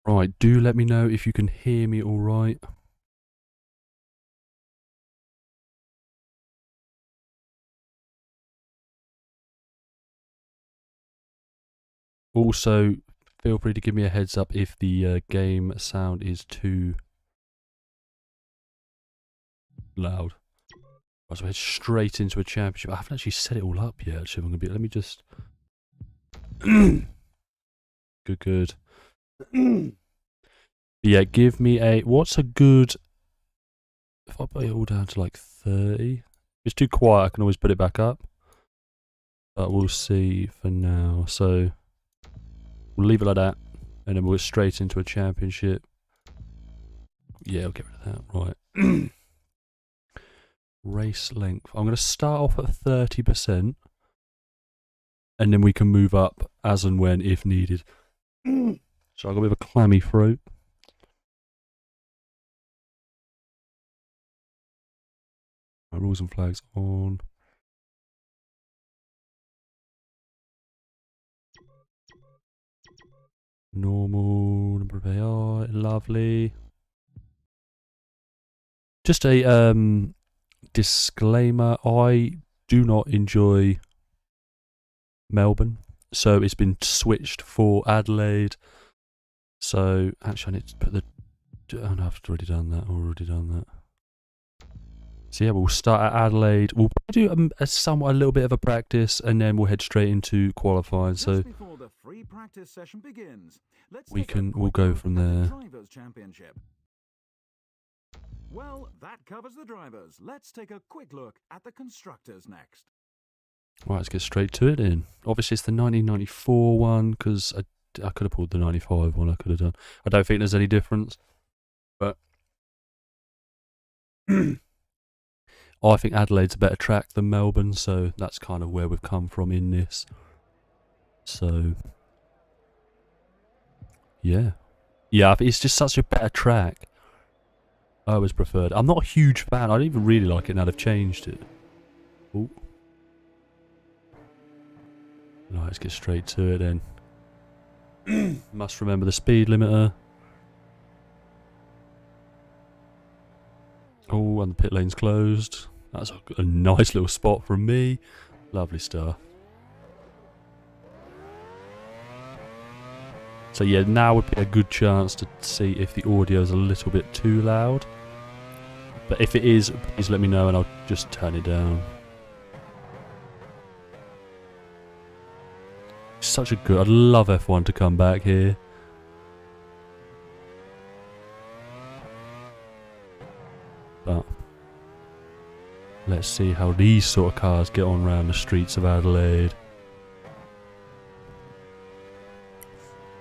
Right, do let me know if you can hear me all right. Also, feel free to give me a heads up if the game sound is too loud. I was head straight into a championship. I haven't actually set it all up yet. Actually, I'm gonna be. Let me just. Good. Yeah, give me a. What's a good? If I put it all down to like 30, if it's too quiet, I can always put it back up. But we'll see for now. So we'll leave it like that, and then we'll go straight into a championship. Yeah, I'll get rid of that. Right. Race length. I'm going to start off at 30%, and then we can move up as and when if needed. So I've got a bit of a clammy throat. My rules and flags on. Normal number of AI, lovely. Just a disclaimer, I do not enjoy Melbourne, so it's been switched for Adelaide. So actually I need to put the, oh no, I've already done that. So yeah, we'll start at Adelaide. We'll do a little bit of a practice, and then we'll head straight into qualifying. So before the free practice session begins, we'll go from there. Well, that covers the drivers. Let's take a quick look at the constructors next. Right, let's get straight to it then. Obviously it's the 1994 one, because I could have pulled the 95 one, I could have done. I don't think there's any difference, but I think Adelaide's a better track than Melbourne, so that's kind of where we've come from in this. So, yeah. Yeah, it's just such a better track. I always preferred it. I'm not a huge fan. I don't even really like it now they've changed it. Ooh. Right, let's get straight to it then. Must remember the speed limiter. Oh, and the pit lane's closed. That's a nice little spot from me. Lovely stuff. So yeah, now would be a good chance to see if the audio is a little bit too loud. But if it is, please let me know and I'll just turn it down. Such a good... I'd love F1 to come back here. But let's see how these sort of cars get on around the streets of Adelaide.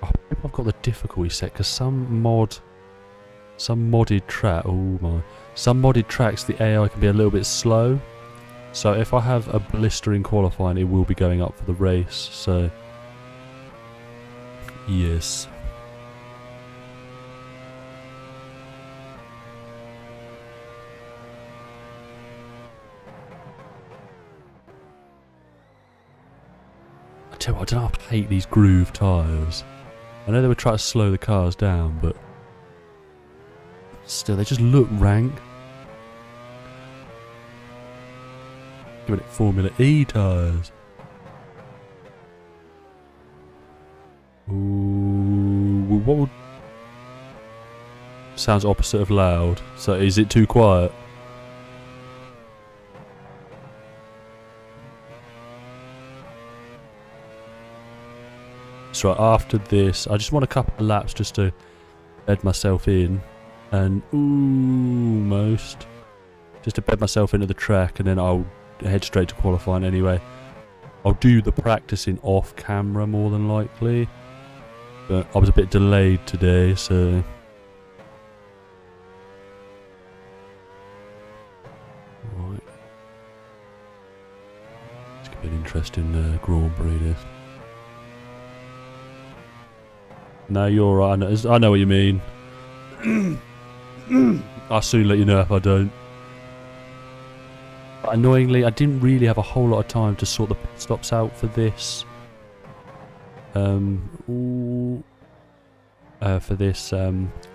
I hope I've got the difficulty set, because some modded track, some modded tracks the AI can be a little bit slow. So if I have a blistering qualifying, it will be going up for the race. So yes. I tell you what, I don't know, I hate these groove tyres. I know they would try to slow the cars down, but still, they just look rank. Giving it Formula E tyres. Ooh, what would... Sounds opposite of loud. So is it too quiet? So after this, I just want a couple of laps just to bed myself in. And almost just to bed myself into the track, and then I'll head straight to qualifying anyway. I'll do the practicing off camera more than likely, but I was a bit delayed today, so right. It's gonna be an interesting Grand Prix this. No, you're right. I know what you mean. I'll soon let you know if I don't. But annoyingly, I didn't really have a whole lot of time to sort the pit stops out for this. Ooh. for this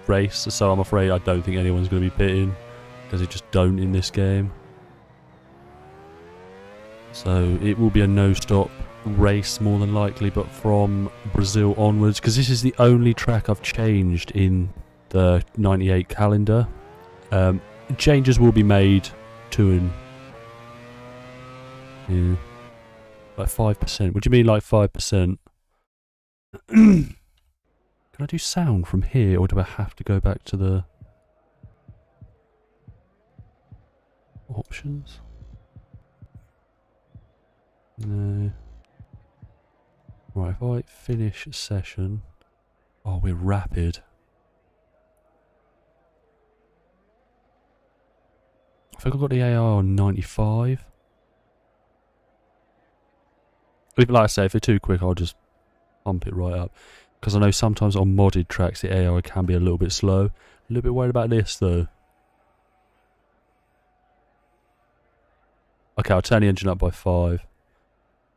race. So I'm afraid I don't think anyone's going to be pitting because they just don't in this game. So it will be a no-stop race more than likely, but from Brazil onwards, because this is the only track I've changed in the 98 calendar. Changes will be made to like 5%. What do you mean like 5%? Can I do sound from here, or do I have to go back to the options? No. Right, if I finish session... Oh, we're rapid. I think I've got the AR on 95. Like I say, if they're too quick, I'll just pump it right up. Because I know sometimes on modded tracks, the AR can be a little bit slow. A little bit worried about this, though. Okay, I'll turn the engine up by 5.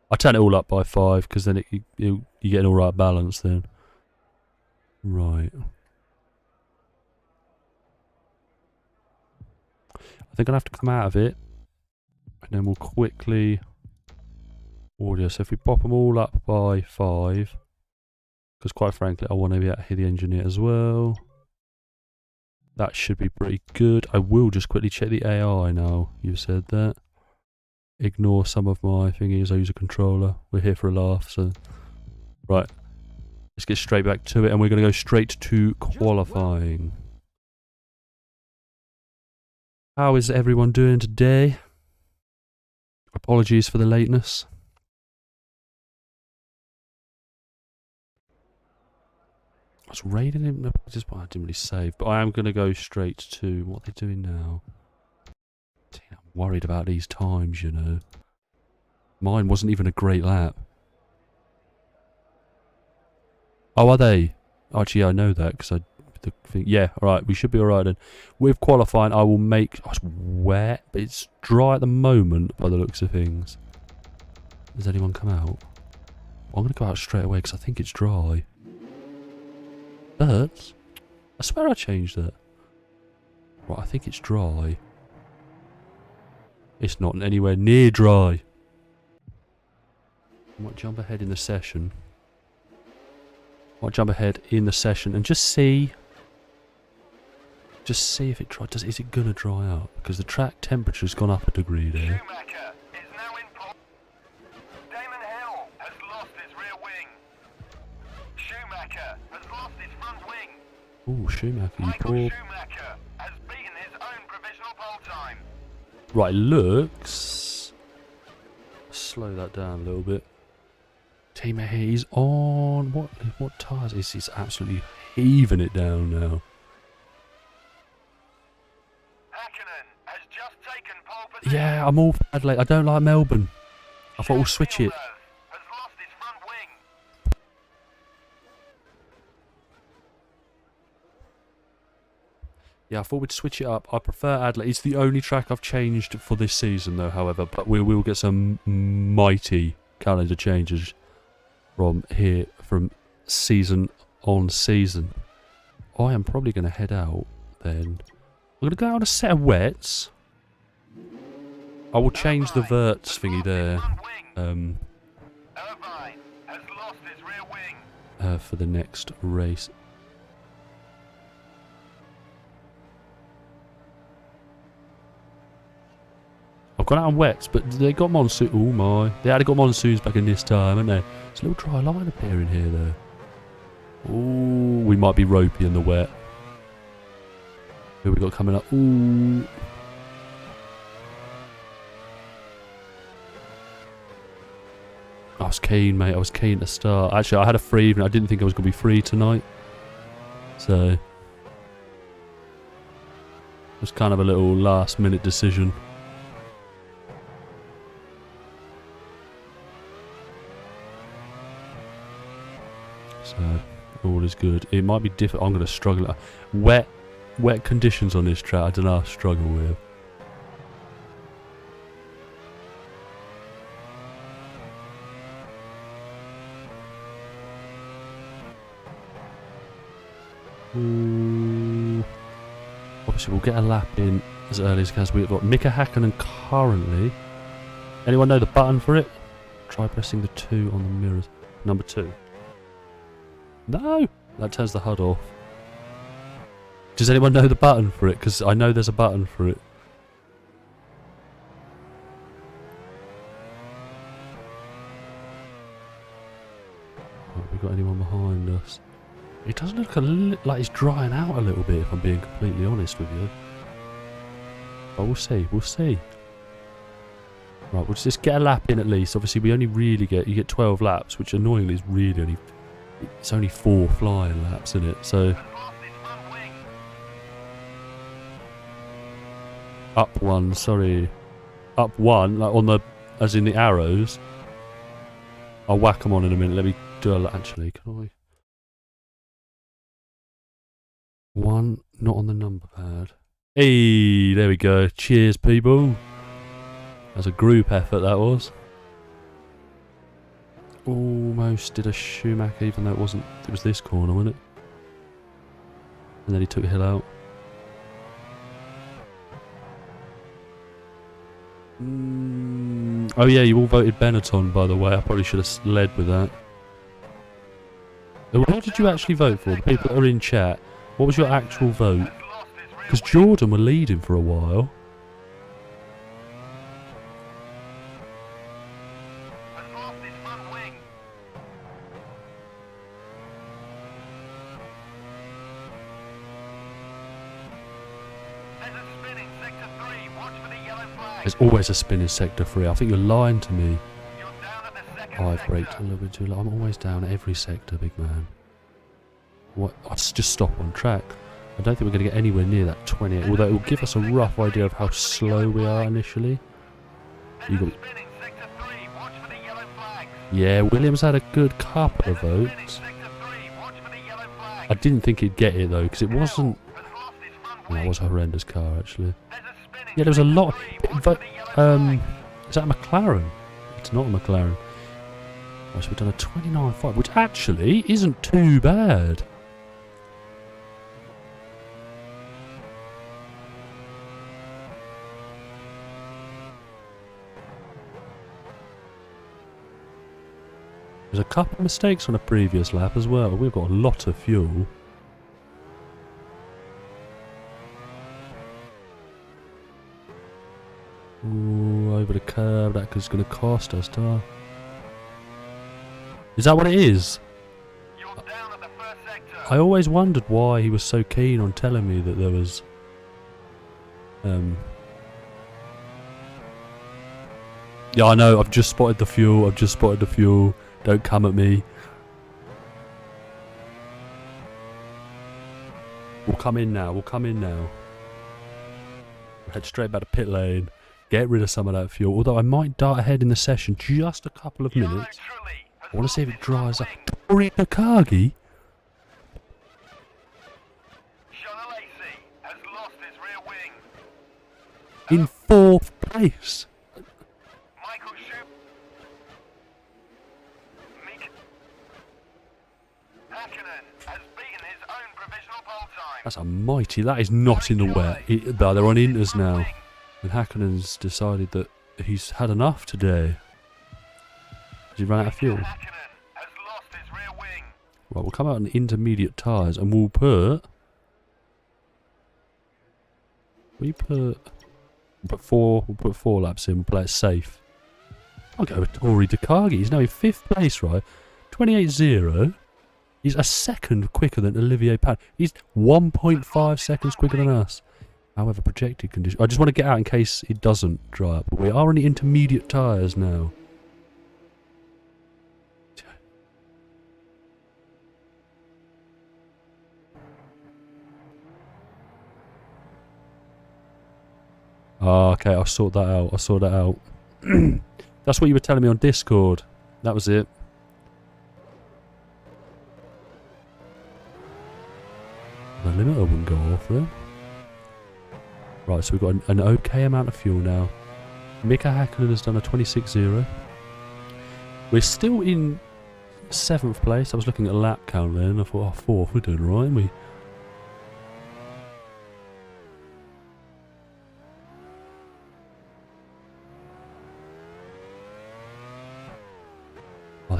I'll turn it all up by 5, because then you get an alright balance then. Right. I think I'll have to come out of it. And then we'll quickly... Audio. So if we pop them all up by 5... Because quite frankly, I want to be able to hear the engineer as well. That should be pretty good. I will just quickly check the AI now. You said that. Ignore some of my thingies. I use a controller. We're here for a laugh, so... Right. Let's get straight back to it, and we're going to go straight to qualifying. How is everyone doing today? Apologies for the lateness. I was raiding him. I didn't really save, but I am going to go straight to what they're doing now. I'm worried about these times, you know. Mine wasn't even a great lap. Oh, are they? Actually, I know that because yeah, alright, we should be alright then. With qualifying, I will make... Oh, it's wet, but it's dry at the moment by the looks of things. Does anyone come out? I'm going to go out straight away because I think it's dry. But I swear I changed that. Right, I think it's dry. It's not anywhere near dry. I might jump ahead in the session. And just see if it dries. Is it gonna dry up? Because the track temperature's gone up a degree there. Schumacher is now in pole. Damon Hill has lost his rear wing. Schumacher has lost his front wing. Ooh, Schumacher, you Michael poor... Schumacher has beaten his own provisional pole time. Right, looks... Slow that down a little bit. Teammate, he's on... What tyres is he's absolutely heaving it down now. Has just taken pole position. Yeah, I'm all for Adelaide. I don't like Melbourne. I thought we'll switch it. Has lost his front wing. Yeah, I thought we'd switch it up. I prefer Adelaide. It's the only track I've changed for this season, though, however. But we will get some mighty calendar changes from here, from season on season. I am probably going to head out, then. I'm going to go out a set of wets. I will change the verts thingy there. Irvine has lost his rear wing. For the next race. I've gone out on wets, but they got monsoon. Oh my! They had got monsoons back in this time, haven't they? It's a little dry line appearing here, though. Ooh, we might be ropey in the wet. Who we got coming up? Ooh. I was keen, mate. I was keen to start. Actually, I had a free evening. I didn't think I was going to be free tonight. So, it was kind of a little last-minute decision. So, all is good. It might be different. I'm going to struggle. Wet conditions on this track, I don't know, I struggle with. Ooh. Obviously, we'll get a lap in as early as possible. We've got Mika Hakkinen currently. Anyone know the button for it? Try pressing the 2 on the mirrors. Number 2. No! That turns the HUD off. Does anyone know the button for it? Because I know there's a button for it. Have we got anyone behind us? It does look like he's drying out a little bit, if I'm being completely honest with you. But we'll see, we'll see. Right, we'll just get a lap in at least. Obviously, we only really you get 12 laps, which annoyingly is really only, it's only 4 flying laps, isn't it? So, up 1, sorry. Up 1, like on the, as in the arrows. I'll whack them on in a minute. Let me do a lap. Actually, can I? 1, not on the number pad. Hey, there we go. Cheers, people. That's a group effort, that was. Almost did a Schumacher, even though it wasn't. It was this corner, wasn't it? And then he took Hill out. Oh yeah, you all voted Benetton, by the way. I probably should have led with that. What did you actually vote for? The people that are in chat. What was your actual vote? Because Jordan were leading for a while. There's always a spin in Sector 3. I think you're lying to me. I've braked a little bit too low. I'm always down at every sector, big man. What? I'll just stop on track. I don't think we're going to get anywhere near that 28, although it will give us a rough idea of how slow we are initially. You got... Yeah, Williams had a good couple of votes. I didn't think he'd get it though, because it wasn't... No, it was a horrendous car actually. Yeah, there was a lot. Is that a McLaren? It's not a McLaren. Oh, so we've done a 29.5, which actually isn't too bad. There's a couple of mistakes on a previous lap as well. We've got a lot of fuel. Ooh, over the curb, that is going to cost us, Tar. Is that what it is? I always wondered why he was so keen on telling me that there was... Yeah, I know, I've just spotted the fuel, Don't come at me. We'll come in now, We'll head straight back to pit lane. Get rid of some of that fuel. Although I might dart ahead in the session just a couple of minutes. I want to see if it dries up. Tori Takagi? In 4th place. That's a mighty... That is not in the wet. They're on inters now. And Hakkinen's decided that he's had enough today. Has he run out of fuel? Right, we'll come out on intermediate tyres and we'll put... We'll put 4 laps in, we'll play it safe. I'll go with Tori Takagi. He's now in 5th place, right? 28.0. He's a second quicker than Olivier Pan. He's 1.5 seconds quicker than us. However, projected condition. I just want to get out in case it doesn't dry up. But we are on the intermediate tyres now. Oh, okay, I'll sort that out. That's what you were telling me on Discord. That was it. The limiter wouldn't go off there. Right, so we've got an okay amount of fuel now. Mika Hakkinen has done a 26.0. We're still in 7th place. I was looking at a lap count then and I thought, oh, 4th, we're doing alright, aren't we?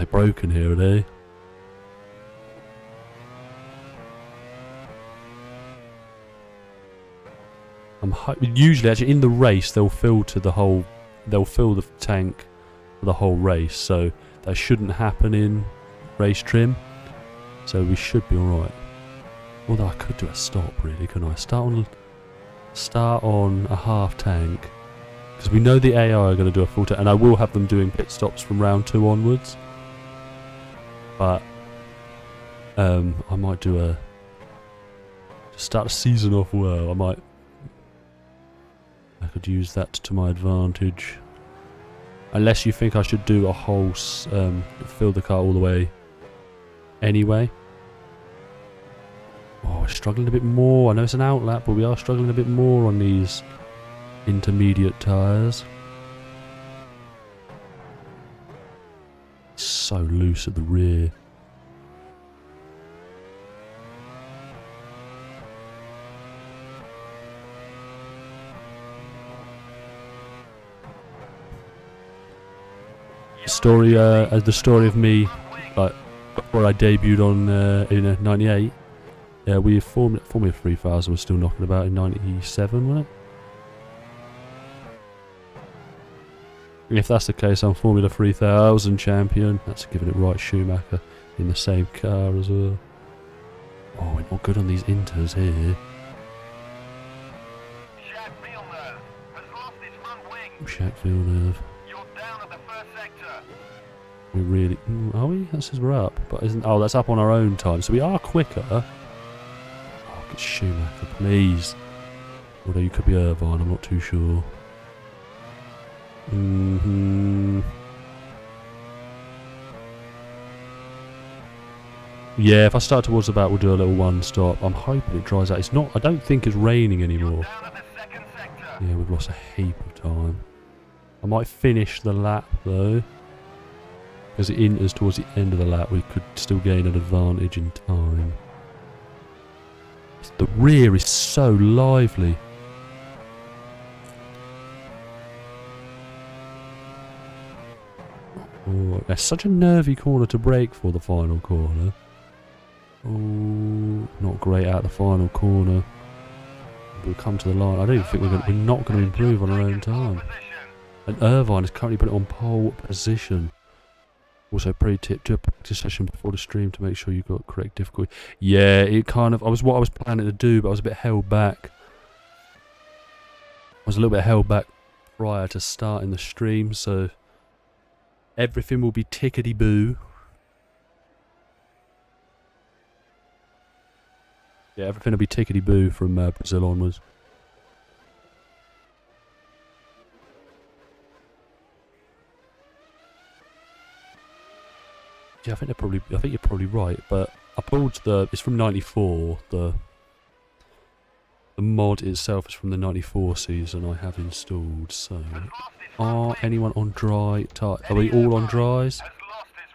They're broken here, are they? Usually, actually, in the race, they'll fill the tank for the whole race, so that shouldn't happen in race trim. So we should be alright. Although I could do a stop, really, couldn't I? Start on a half tank, because we know the AI are going to do a full tank, and I will have them doing pit stops from round 2 onwards. But I might do to start the season off well. I could use that to my advantage. Unless you think I should do a whole fill the car all the way anyway. Oh, we're struggling a bit more. I know it's an outlap, but we are struggling a bit more on these intermediate tyres. So loose at the rear. The story of me, like before I debuted on in '98. Yeah, we Formula 3000 was still knocking about in '97, wasn't it? If that's the case, I'm Formula 3000 champion. That's giving it right, Schumacher in the same car as well. Oh, we're not good on these inters here. Jacques Villeneuve. We really... are we? That says we're up. But isn't... oh, that's up on our own time. So we are quicker. Oh, get Schumacher, please. Although you could be Irvine, I'm not too sure. Yeah, if I start towards the back, we'll do a little one stop. I'm hoping it dries out. It's not... I don't think it's raining anymore. Yeah, we've lost a heap of time. I might finish the lap, though. Because it enters towards the end of the lap, we could still gain an advantage in time. The rear is so lively. Oh, that's such a nervy corner to brake for, the final corner. Oh, not great out the final corner. We'll come to the line. I don't even think we're not going to improve on our own time. And Irvine has currently put it on pole position. Also, pre-tip, do a practice session before the stream to make sure you got correct difficulty. Yeah, it kind of... what I was planning to do, but I was a bit held back. I was a little bit held back prior to starting the stream, so... everything will be tickety-boo. Yeah, everything will be tickety-boo from Brazil onwards. Yeah, I think you're probably right, but I pulled it's from '94. The mod itself is from the '94 season I have installed. So, are anyone on dry? Are we all on dries?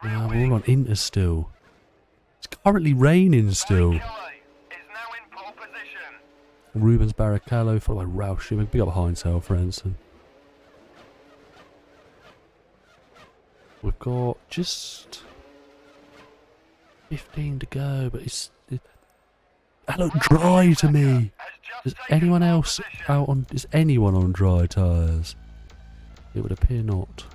No, we're all on inters still. It's currently raining still. Rubens Barrichello, followed by Ralph Schumacher. Big up Heinz Hell, Franson. We've got just 15 to go, but that looked dry to me. Is anyone else out on? Is anyone on dry tyres? It would appear not.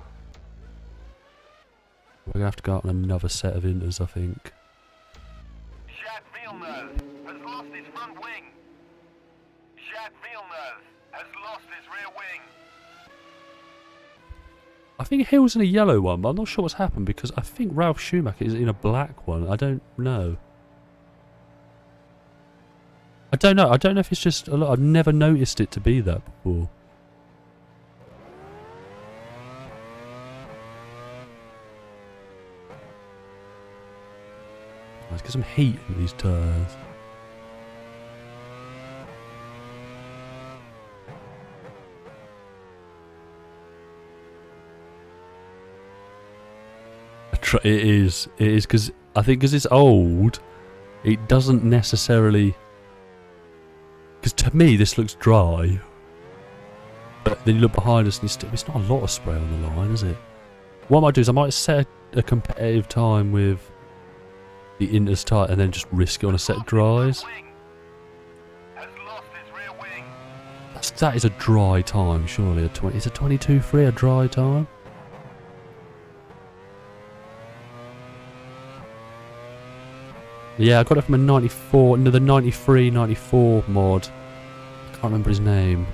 We're gonna have to go out on another set of inters, I think. Jacques Villeneuve has lost his front wing. Jacques Villeneuve has lost his rear wing. I think Hill's in a yellow one, but I'm not sure what's happened because I think Ralph Schumacher is in a black one. I don't know. I don't know. I don't know if it's just a lot. I've never noticed it to be that before. Let's get some heat in these tyres. It is because I think because it's old, it doesn't necessarily. Because to me this looks dry, but then you look behind us and it's not a lot of spray on the line, is it? What I might do is I might set a competitive time with the inters tight and then just risk it on a set of dries? Has lost his rear wing. That is a dry time, surely. Is a 22.3 a dry time? Yeah, I got it from a 94, no, the 93, 94 mod. I can't remember his name.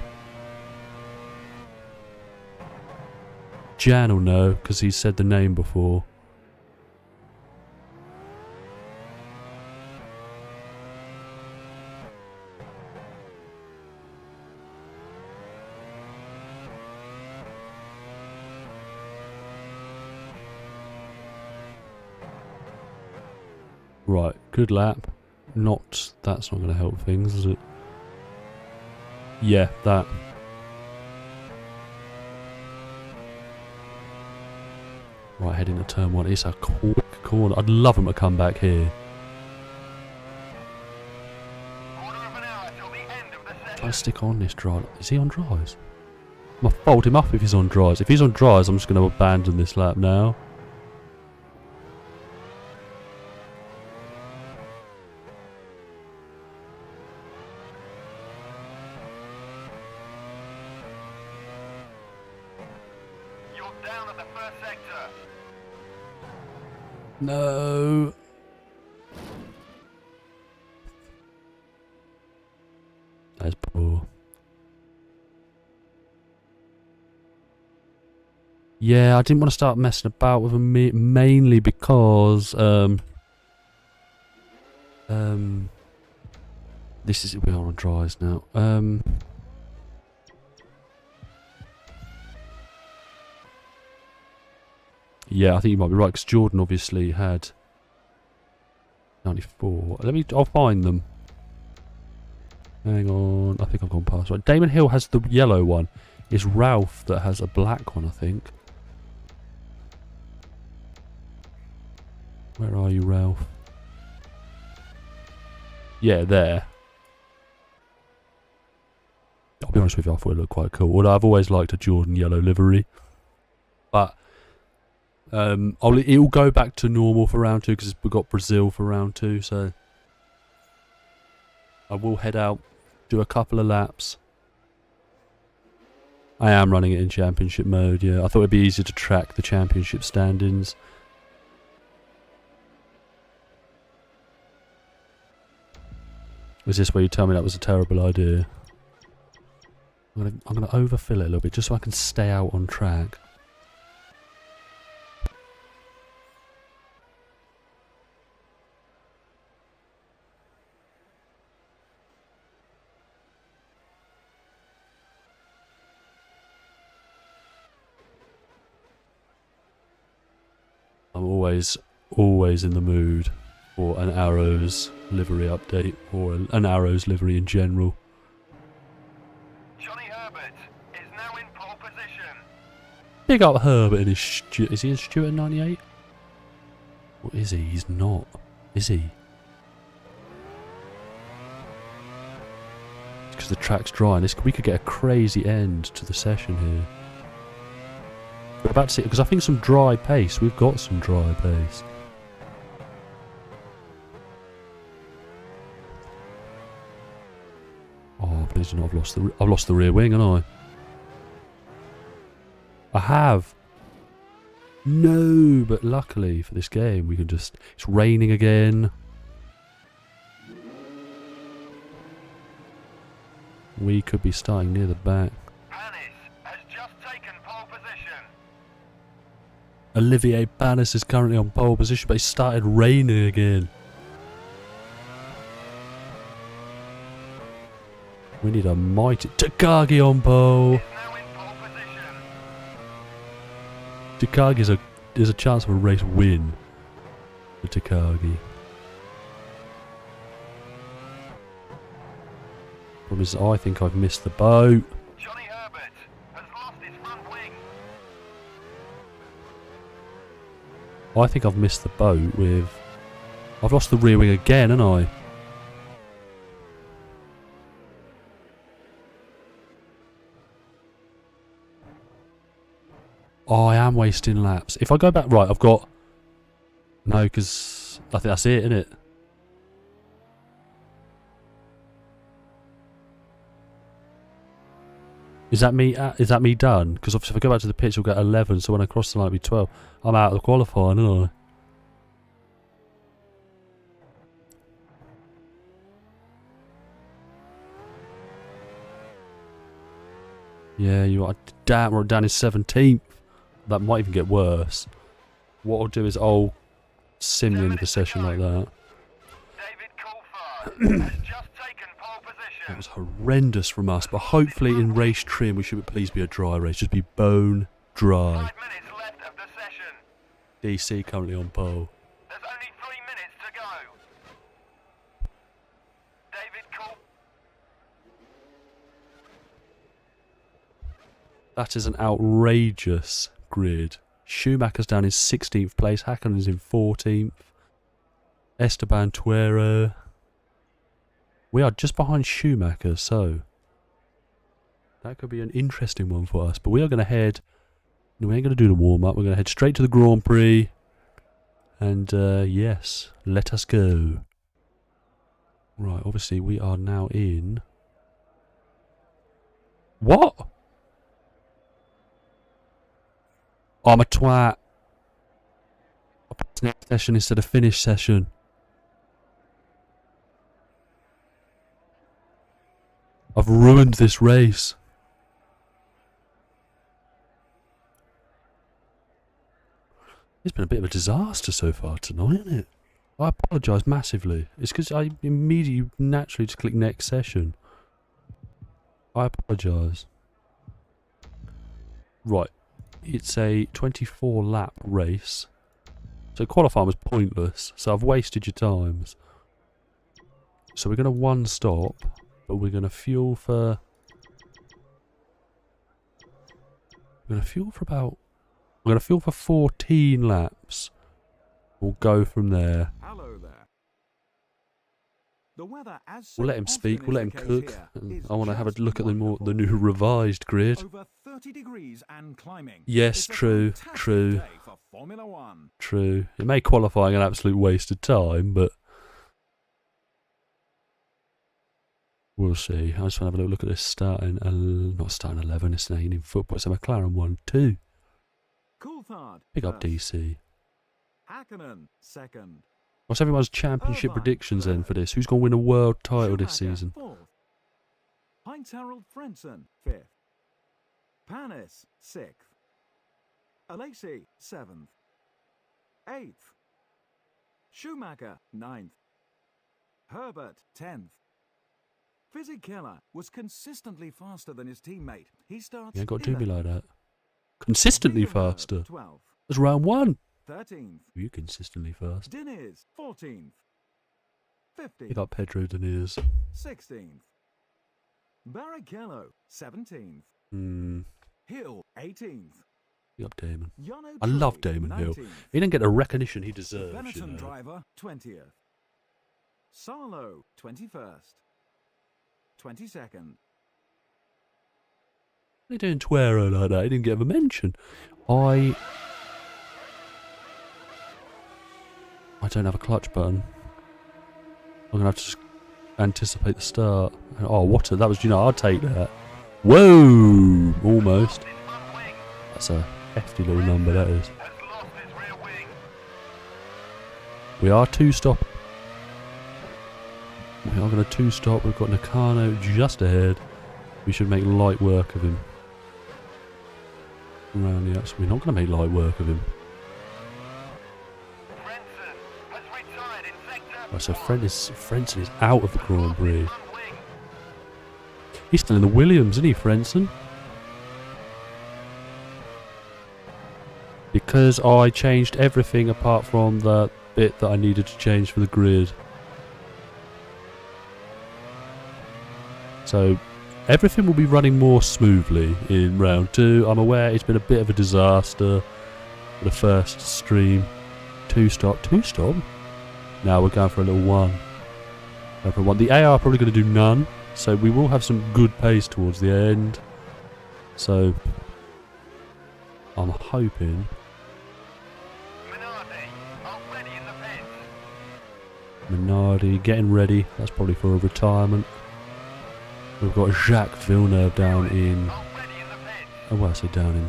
Jan will know, because he's said the name before. Right, good lap. That's not going to help things, is it? Yeah, that. Right, heading to turn 1. It's a quick corner. I'd love him to come back here. Quarter of an hour till the end of the session. Try to stick on this dry. Is he on dries? I'm going to fold him up if he's on dries. If he's on dries, I'm just going to abandon this lap now. You're down at the first sector. No. That's poor. Yeah, I didn't want to start messing about with him mainly because this is we're on dries now. Yeah, I think you might be right because Jordan obviously had 94. I'll find them. Hang on, I think I've gone past. Right, Damon Hill has the yellow one. It's Ralph that has a black one, I think. Where are you, Ralph? Yeah, there. I'll be honest with you, I thought it looked quite cool. Although I've always liked a Jordan yellow livery. But it'll go back to normal for round 2 because we've got Brazil for round 2. So I will head out, do a couple of laps. I am running it in championship mode, yeah. I thought it'd be easier to track the championship standings. Is this where you tell me that was a terrible idea? I'm gonna overfill it a little bit just so I can stay out on track. I'm always in the mood for an Arrows livery update or an Arrows livery in general. Johnny Herbert is now in pole position. Big up Herbert in his is he in Stuart 98? What is he? He's not. Is he? Because the track's dry and we could get a crazy end to the session here. We're about to see, because I think some dry pace. We've got some dry pace. Oh, please do not have lost I've lost the rear wing, haven't I? I have. No, but luckily for this game, we can just. It's raining again. We could be starting near the back. Olivier Panis is currently on pole position, but it started raining again. We need a mighty Takagi on pole. Takagi there's a chance of a race win for Takagi. Problem is, I think I've missed the boat. Johnny Herbert has lost his front wing. I think I've missed the boat with... I've lost the rear wing again, haven't I? Oh, I am wasting laps. If I go back... Right, I've got No, because I think that's it, isn't it? Is that me? Is that me done? Because obviously, if I go back to the pitch, I'll get 11. So when I cross the line, it'll be 12. I'm out of the qualifying, aren't I? Yeah, you are. Damn, we're down in 17th. That might even get worse. What I'll do is I'll sim the end of the session like that. David Coulthard has just taken pole position. That was horrendous from us, but hopefully in race trim we should at least be a dry race. Just be bone dry. 5 minutes left of the session. DC currently on pole. There's only 3 minutes to go. David Coulthard. That is an outrageous grid. Schumacher's down in 16th place. Häkkönen's in 14th. Esteban Tuero. We are just behind Schumacher, so that could be an interesting one for us. But we are going to head. No, we ain't going to do the warm up. We're going to head straight to the Grand Prix. And yes, let us go. Right, obviously we are now in. What? I'm a twat. I pressed next session instead of finish session. I've ruined this race. It's been a bit of a disaster so far tonight, isn't it? I apologise massively. It's because I immediately naturally just click next session. I apologise. Right. It's a 24 lap race. So qualifying was pointless. So I've wasted your times. So we're going to one stop. But we're going to fuel for... We're going to fuel for about... We're going to fuel for 14 laps. We'll go from there. Hello there. The weather, as We'll let him so speak. often We'll let is him the cook. case here, And is I want to have a just look at the wonderful. new revised grid. Over 30 degrees and climbing. Yes, It's a true, fantastic true. day for Formula One. True. It made qualifying an absolute waste of time, but... We'll see. I just want to have a little look at this starting... not starting 11, it's staying in football. It's a McLaren 1-2. Coulthard. Pick up first. DC. Häkkinen second. What's everyone's championship Irvine predictions then third. for this? Who's going to win a world title this Schumacher season? fourth. Heinz-Harald Frentzen fifth. Panis sixth. Alesi seventh. Eighth. Schumacher ninth. Herbert 10th. Fisichella was consistently faster than his teammate. He starts You ain't got to do me 11th. like that. Consistently Villeneuve, faster. 12th. That's round 1. 13th. You consistently fast. Diniz 14th. 15th. Pick up Pedro Diniz. 16th. Barrichello 17th. Hill 18th. Pick up Damon. Yano I love Trulli, Damon Hill. 19th. He didn't get the recognition he The deserves, you Benetton know. driver 20th. Sarlo 21st. 22nd. They doing Tuero like that? He didn't get a mention. I don't have a clutch button. I'm gonna have to just anticipate the start. Oh, what a, that was, you know, I'll take that. Whoa! Almost. His front wing That's a hefty little number, that is. has lost his rear wing. We are 2-stop. We are going to 2-stop. We've got Nakano just ahead. We should make light work of him. Around the outside. We're not going to make light work of him. Frentzen has retired in sector. Right, so 1. Frentzen is out of the Grand Prix. Front wing. He's still in the Williams, isn't he, Frentzen? Because I changed everything apart from the bit that I needed to change for the grid. So everything will be running more smoothly in round 2. I'm aware it's been a bit of a disaster for the first stream. 2-stop. Now we're going for a little 1. Going for a 1. The AR are probably going to do none, so we will have some good pace towards the end. So I'm hoping. Minardi are ready in Minardi getting ready. That's probably for a retirement. We've got Jacques Villeneuve down in... Oh, well, I say down in...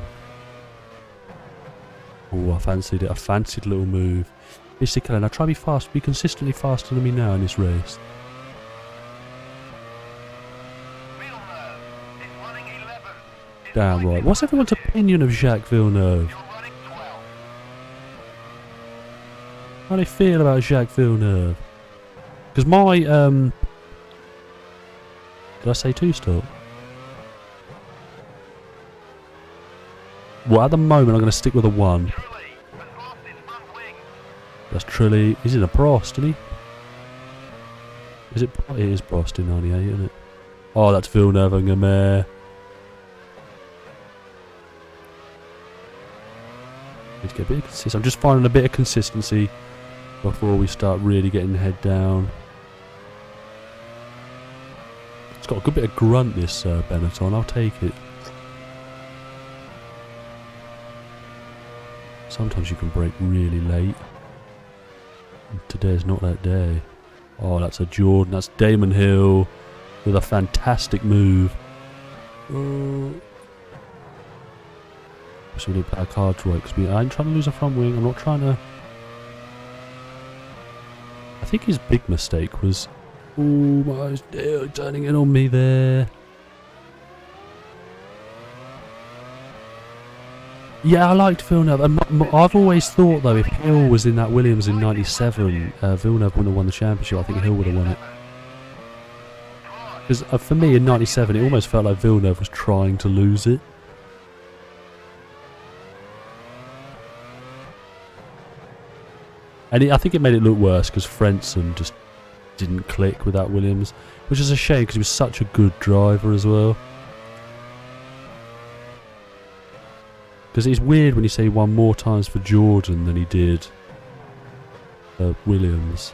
Oh, I fancied it. I fancied a little move. Basically, now try to be fast. Be consistently faster than me now in this race. Damn right. What's everyone's opinion of Jacques Villeneuve? How do they feel about Jacques Villeneuve? Because my... Did I say 2-stop? Well, at the moment, I'm going to stick with a 1. That's Trilly. He's in a Prost, isn't he? Is it? It is Prost in 98, isn't it? Oh, that's Villeneuve having a mare. Need to get a bit of consistency. I'm just finding a bit of consistency before we start really getting the head down. It's got a good bit of grunt, this Benetton. I'll take it. Sometimes you can brake really late. And today's not that day. Oh, that's a Jordan. That's Damon Hill with a fantastic move. So we need to play our cards right, because I ain't trying to lose a front wing. I'm not trying to... I think his big mistake was... Oh, my eyes turning in on me there. Yeah, I liked Villeneuve. I've always thought, though, if Hill was in that Williams in 97, Villeneuve wouldn't have won the championship. I think Hill would have won it. Because for me, in 97, it almost felt like Villeneuve was trying to lose it. And I think it made it look worse, because Frentzen just didn't click with that Williams. Which is a shame, because he was such a good driver as well. Because it's weird when you say he won more times for Jordan than he did Williams.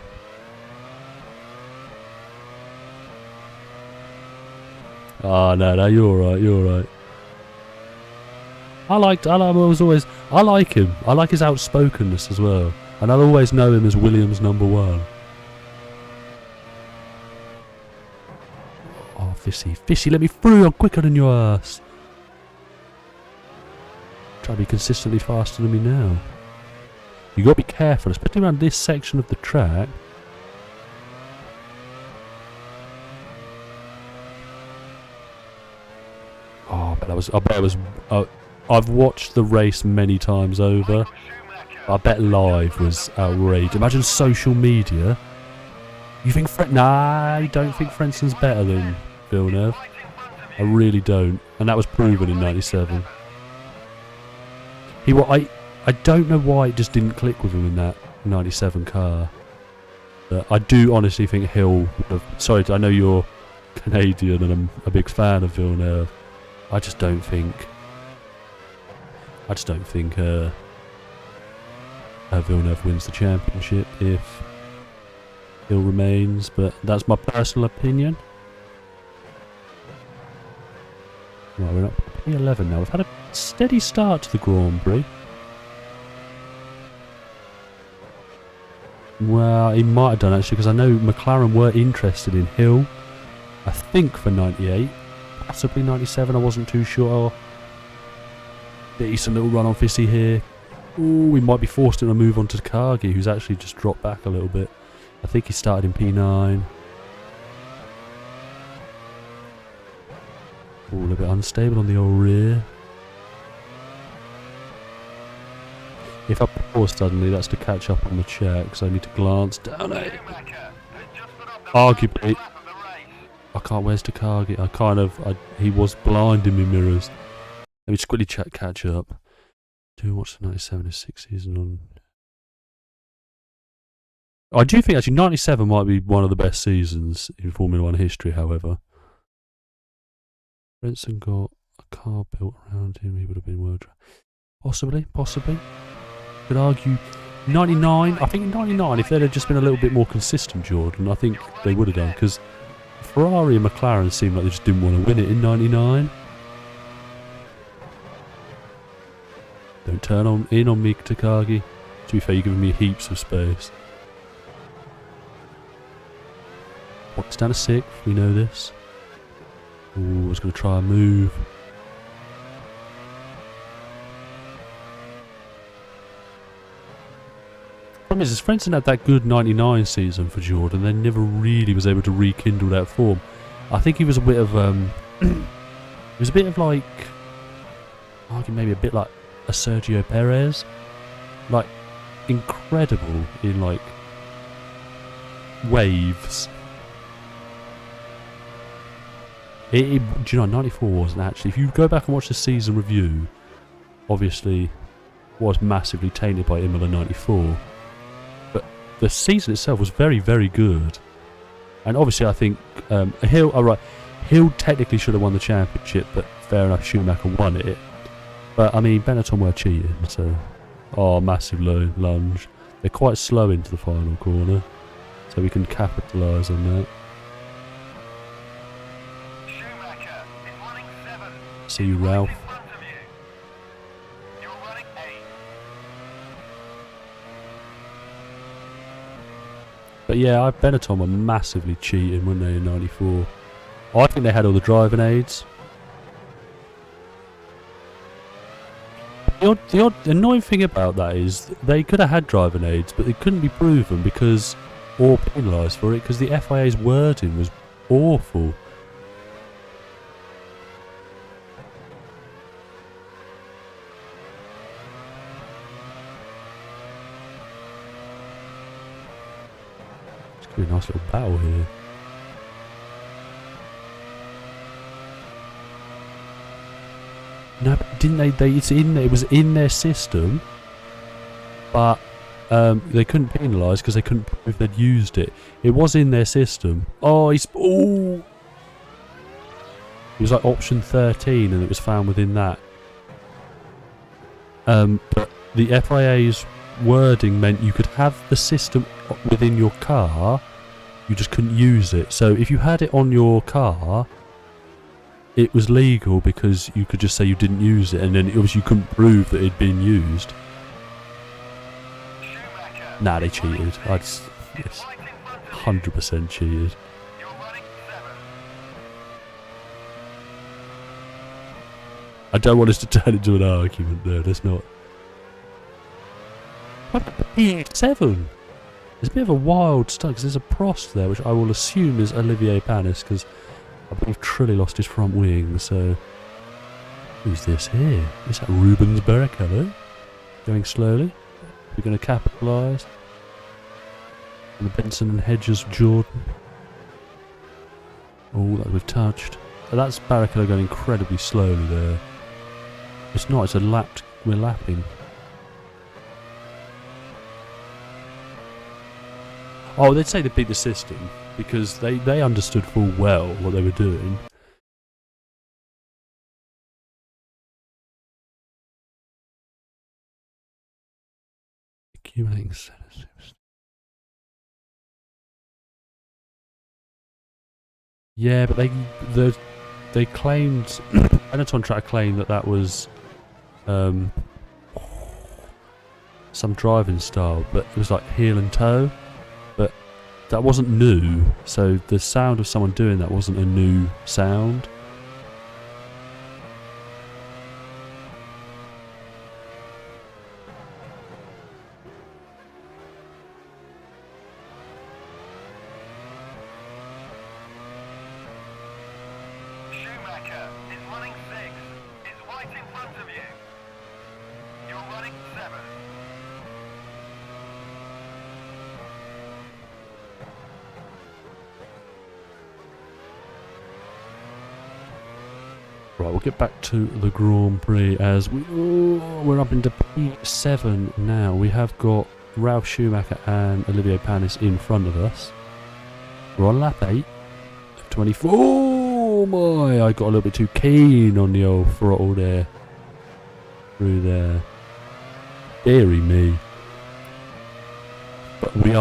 Oh, no, you're alright, you're alright. I like him. I like his outspokenness as well. And I'll always know him as Williams #1. Oh, Fissy, let me through. I'm quicker than your ass. Try to be consistently faster than me now. You got to be careful, especially around this section of the track. Oh, but I bet it was. I've watched the race many times over. I bet live was outrageous. Imagine social media. You think Nah, I don't think Frenson's better than Villeneuve. I really don't. And that was proven in 97. I don't know why it just didn't click with him in that 97 car. But I do honestly think Hill would have... Sorry, I know you're Canadian and I'm a big fan of Villeneuve. I just don't think Villeneuve wins the championship if Hill remains, but that's my personal opinion. Right, we're up to P11 now. We've had a steady start to the Grand Prix. Well, he might have done actually, because I know McLaren were interested in Hill. I think for 98, possibly 97. I wasn't too sure. Decent little run on Fissy here. Ooh, we might be forced to move on to Takagi, who's actually just dropped back a little bit. I think he started in P9. Ooh, a little bit unstable on the old rear. If I pause suddenly, that's to catch up on the check, because I need to glance down at it. Arguably, I can't. Where's Takagi? He was blinding me mirrors. Let me just quickly catch up. Do watch the 97 is 6 season on. I do think actually 97 might be one of the best seasons in Formula 1 history, however. Frentzen got a car built around him, he would have been world champion. Possibly. Could argue 99. I think in 99, if they'd have just been a little bit more consistent, Jordan, I think they would have done, because Ferrari and McLaren seemed like they just didn't want to win it in 99. Don't turn in on me, Takagi. To be fair, you're giving me heaps of space. Points down to 6th, we know this. Ooh, I was going to try a move. Problem is, his friends didn't have that good 99 season for Jordan. They never really was able to rekindle that form. I think he was a bit of, he was a bit of like, maybe a bit like a Sergio Perez. Like, incredible in like waves. Do you know, 94 wasn't actually. If you go back and watch the season review, obviously was massively tainted by Imola 94. But the season itself was very, very good. And obviously I think Hill technically should have won the championship, but fair enough, Schumacher won it. But I mean, Benetton were cheating, so... Oh, massive low lunge. They're quite slow into the final corner, so we can capitalise on that. Schumacher is running 7. See you, Ralph. In front of you. You're running 8. But yeah, Benetton were massively cheating, weren't they, in 94? I think they had all the driving aids. The odd annoying thing about that is they could have had driving aids, but they couldn't be proven because, or penalised for it, because the FIA's wording was awful. It's going to be a nice little battle here. No, didn't they? It was in their system, but they couldn't penalise because they couldn't prove they'd used it. It was in their system. Oh, it was like option 13, and it was found within that. But the FIA's wording meant you could have the system within your car, you just couldn't use it. So if you had it on your car, it was legal because you could just say you didn't use it, and then obviously you couldn't prove that it'd been used. Nah, they cheated. Yes, 100% cheated. You're running 7. I don't want us to turn into an argument there. That's not. P7. There's a bit of a wild stunt because there's a Prost there, which I will assume is Olivier Panis, because I believe Trulli lost his front wing, so... Who's this here? Is that Rubens Barrichello? Going slowly. We're going to capitalise. And the Benson and Hedges Jordan. Oh, that we've touched. So that's Barrichello going incredibly slowly there. It's not, it's a lapped... We're lapping. Oh, they'd say they beat the system, because they understood full well what they were doing. Accumulating sedatives. Yeah, but they claimed... Benetton tried to claim that was some driving style, but it was like heel and toe. But that wasn't new, so the sound of someone doing that wasn't a new sound. Schumacher is running 6. Is right in front of you. You're running 7. Right, we'll get back to the Grand Prix as we're up into P7 now. We have got Ralf Schumacher and Olivier Panis in front of us. We're on lap 8 of 24. Oh my, I got a little bit too keen on the old throttle there. Through there. Deary me. But we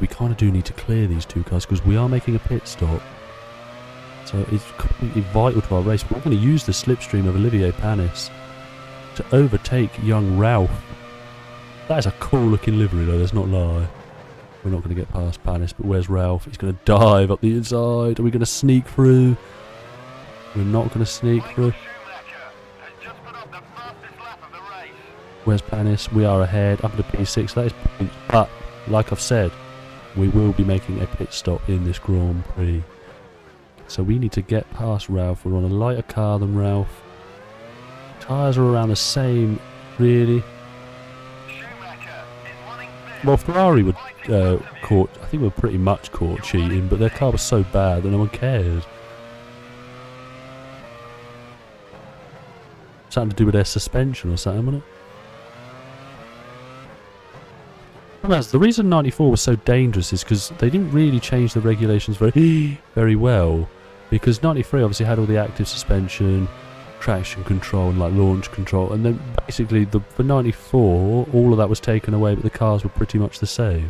kind of do need to clear these two cars because we are making a pit stop. So it's completely vital to our race. We're going to use the slipstream of Olivier Panis to overtake young Ralph. That is a cool looking livery though, let's not lie. We're not going to get past Panis, but where's Ralph? He's going to dive up the inside. Are we going to sneak through? We're not going to sneak through. Schumacher has just put up the fastest lap of the race. Where's Panis? We are ahead. Up to P6. That is points. But, like I've said, we will be making a pit stop in this Grand Prix. So we need to get past Ralph. We're on a lighter car than Ralph. Tyres are around the same, really. Schumacher is running fifth. Well, Ferrari were caught. I think we were pretty much caught cheating, but their car was so bad that no one cared. Something to do with their suspension or something, wasn't it? The reason 94 was so dangerous is because they didn't really change the regulations very well. Because 93 obviously had all the active suspension, traction control and like launch control, and then basically for 94 all of that was taken away, but the cars were pretty much the same.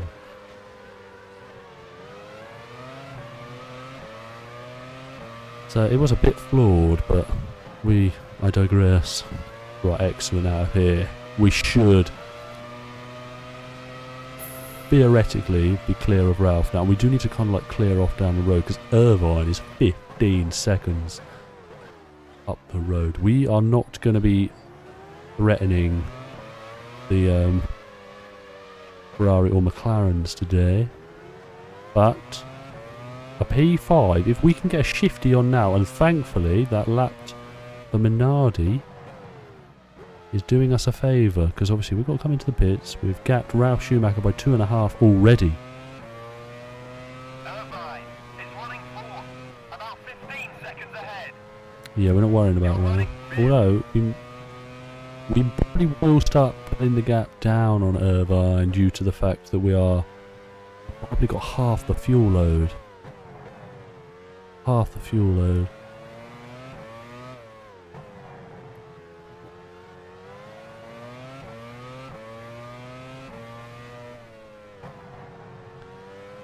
So it was a bit flawed, but I digress. Right, excellent out of here. We should theoretically be clear of Ralph now. We do need to kind of like clear off down the road because Irvine is 15 seconds up the road. We are not going to be threatening the Ferrari or McLarens today, but a P5, if we can get a shifty on now, and thankfully that lapped the Minardi is doing us a favour, because obviously we've got to come into the pits. We've gapped Ralph Schumacher by 2.5 already. Irvine is running fourth, about 15 seconds ahead. Yeah, we're not worrying about Ralph. Although, we probably will start putting the gap down on Irvine due to the fact that we are probably got half the fuel load. Half the fuel load.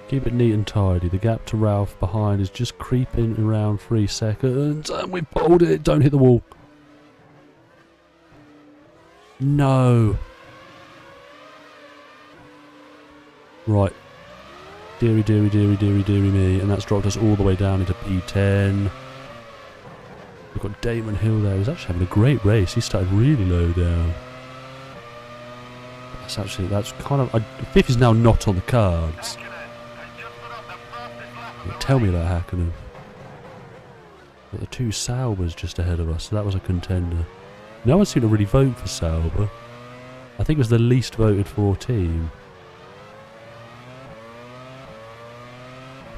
Keep it neat and tidy. The gap to Ralph behind is just creeping around 3 seconds. And we pulled it. Don't hit the wall. No. Right. Deary, deary, deary, deary, deary me. And that's dropped us all the way down into P10. We've got Damon Hill there. He's actually having a great race. He started really low down. That's kind of... fifth is now not on the cards. Tell me about Hakkinen. Got the 2 Saubers just ahead of us, so that was a contender. No one seemed to really vote for Sauber. I think it was the least voted for team.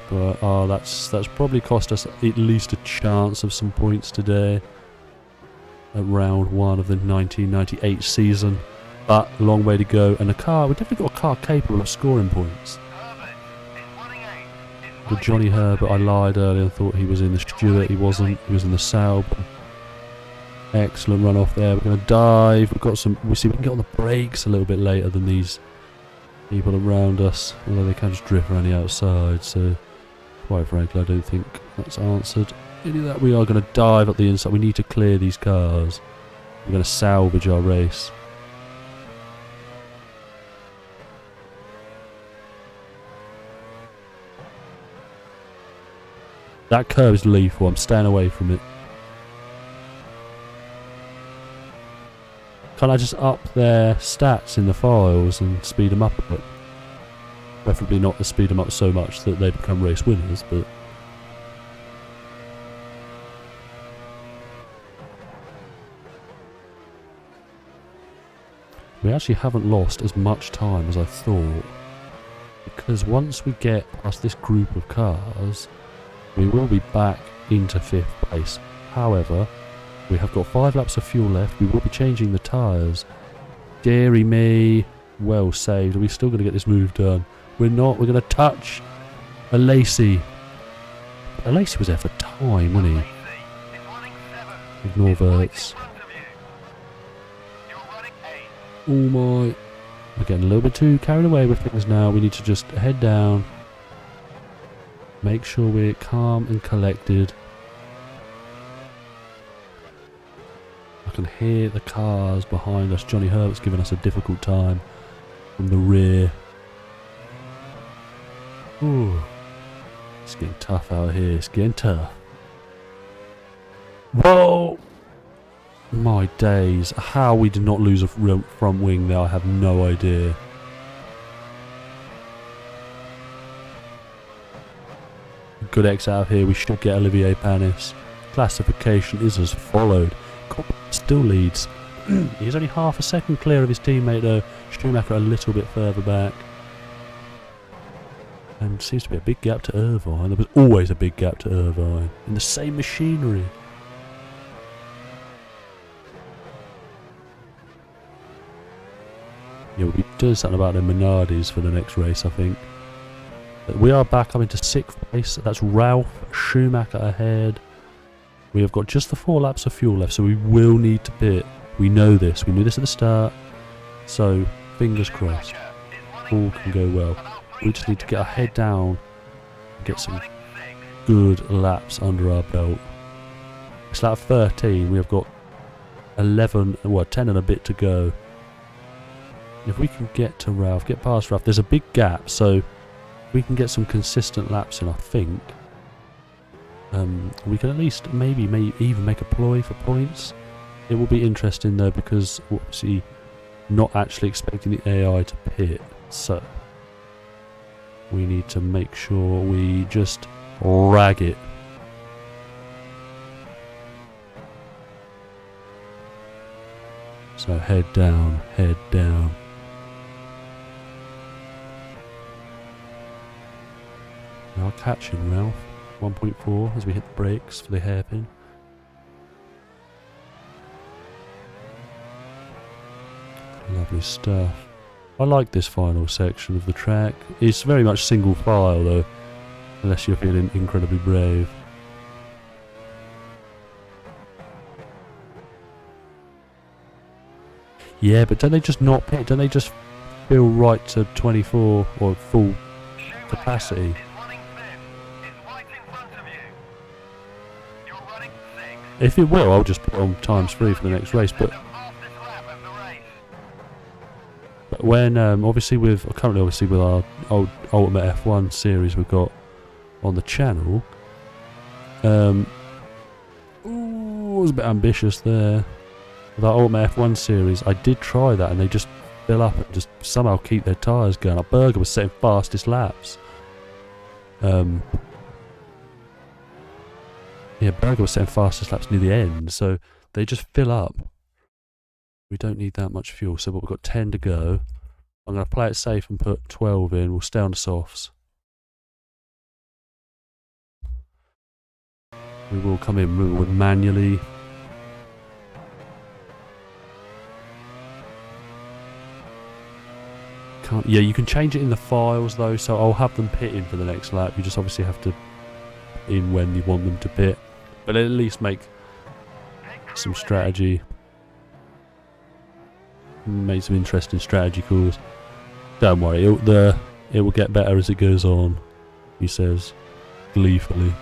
But that's probably cost us at least a chance of some points today. At round 1 of the 1998 season. But a long way to go, and we've definitely got a car capable of scoring points. With Johnny Herbert, I lied earlier and thought he was in the Stewart. He wasn't. He was in the Sauber. Excellent run off there. We're going to dive. We see we can get on the brakes a little bit later than these people around us. Although they can just drift around the outside. So, quite frankly, I don't think that's answered any of that. We are going to dive up the inside. We need to clear these cars. We're going to salvage our race. That curve is lethal. I'm staying away from it. Can I just up their stats in the files and speed them up a bit? Preferably not to speed them up so much that they become race winners, but... we actually haven't lost as much time as I thought. Because once we get past this group of cars... we will be back into 5th place. However, we have got 5 laps of fuel left. We will be changing the tyres. Deary me. Well saved. Are we still going to get this move done? We're not. We're going to touch a Lacey. A Lacey was there for time, wasn't he? Ignore Verts. Oh my. We're getting a little bit too carried away with things now. We need to just head down. Make sure we're calm and collected. I can hear the cars behind us. Johnny Herbert's giving us a difficult time from the rear. Ooh. It's getting tough out here. It's getting tough. Whoa! My days. How we did not lose a front wing there, I have no idea. Good exit out of here. We should get Olivier Panis. Classification is as followed. Still leads. He's only half a second clear of his teammate though. Schumacher a little bit further back. And seems to be a big gap to Irvine. There was always a big gap to Irvine. In the same machinery. Yeah, we'll be doing something about the Minardis for the next race, I think. But we are back up into 6th place. That's Ralph Schumacher ahead. We have got just the 4 laps of fuel left, so we will need to pit. We know this. We knew this at the start. So, fingers crossed. All can go well. We just need to get our head down and get some good laps under our belt. It's lap 13. We have got 10 and a bit to go. If we can get to Ralph, get past Ralph, there's a big gap, so we can get some consistent laps in, I think. We can at least maybe even make a ploy for points. It will be interesting though, because obviously not actually expecting the AI to pit, so we need to make sure we just rag it. So head down, head down. Now catching Ralph. 1.4 as we hit the brakes for the hairpin. Lovely stuff. I like this final section of the track. It's very much single file though, unless you're feeling incredibly brave. Yeah, but don't they just not pit? Don't they just feel right to 24 or full capacity? If it will, I'll just put on ×3 for the next race. But when currently with our old Ultimate F1 series we've got on the channel, I was a bit ambitious there. With our Ultimate F1 series, I did try that, and they just fill up and just somehow keep their tyres going. Our Berger was setting fastest laps. Yeah, Berger was setting fastest laps near the end, so they just fill up. We don't need that much fuel, so we've got 10 to go. I'm going to play it safe and put 12 in. We'll stay on the softs. We will come in with manually. Yeah, you can change it in the files though, so I'll have them pit in for the next lap. You just obviously have to in when you want them to pit, but at least make some strategy. Made some interesting strategy calls. Don't worry, it will get better as it goes on, he says gleefully.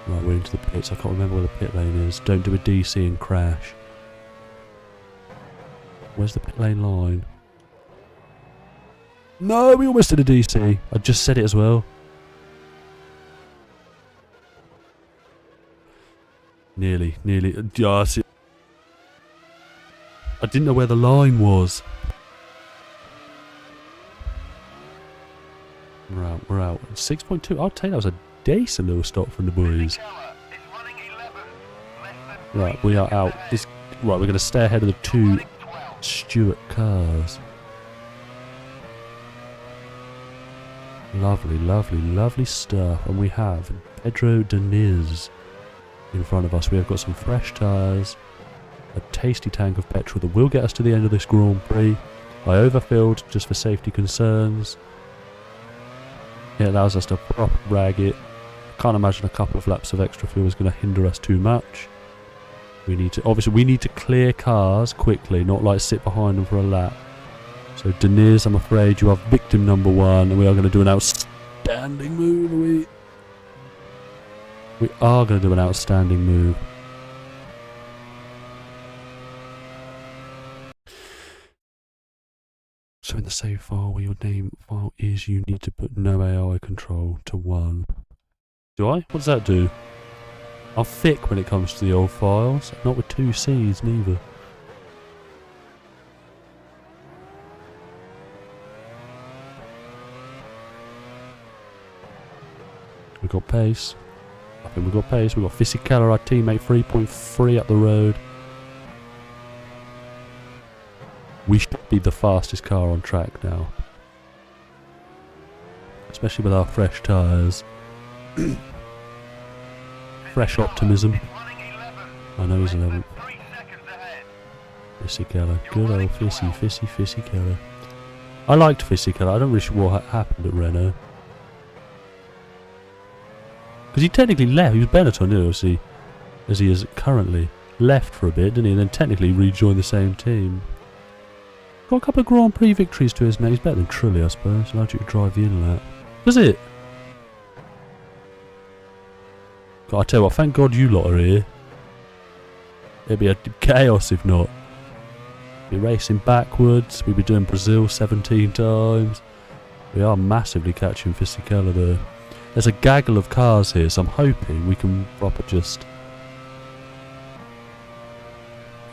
Right, we're into the pits. I can't remember where the pit lane is. Don't do a DC and crash. Where's the pit lane line? No, we almost did a DC. I just said it as well. Nearly. I didn't know where the line was. We're out. 6.2. I'd take that was a decent little stop from the boys. Right, we are out. Right, we're going to stay ahead of the 2 Stewart cars. Lovely stuff. And we have Pedro Diniz in front of us. We have got some fresh tyres, a tasty tank of petrol that will get us to the end of this Grand Prix. I overfilled just for safety concerns. It allows us to proper rag it. Can't imagine a couple of laps of extra fuel is going to hinder us too much. We need to clear cars quickly, not like sit behind them for a lap. So Deniz, I'm afraid you are victim number 1, and we are going to do an outstanding move. We are going to do an outstanding move. So in the save file where your name file is, you need to put no AI control to 1. Do I? What does that do? I'm thick when it comes to the old files. Not with 2 C's neither. We got pace. I think we got pace. We got Fissy Keller, our teammate, 3.3 up the road. We should be the fastest car on track now. Especially with our fresh tyres. Fresh optimism. I know he's 11th. Fissy Keller. Good old Fissy Keller. I liked Fissy Keller. I don't really sure what happened at Renault. Because he technically left. He was Benetton, obviously, as he is currently. Left for a bit, didn't he? And then technically rejoined the same team. Got a couple of Grand Prix victories to his name. He's better than Trulli, I suppose. Allowed you to drive the inlet. Does it? God, I tell you what, thank God you lot are here. It'd be a chaos if not. Be racing backwards. We'd be doing Brazil 17 times. We are massively catching Fissy Keller though. There's a gaggle of cars here, so I'm hoping we can proper just...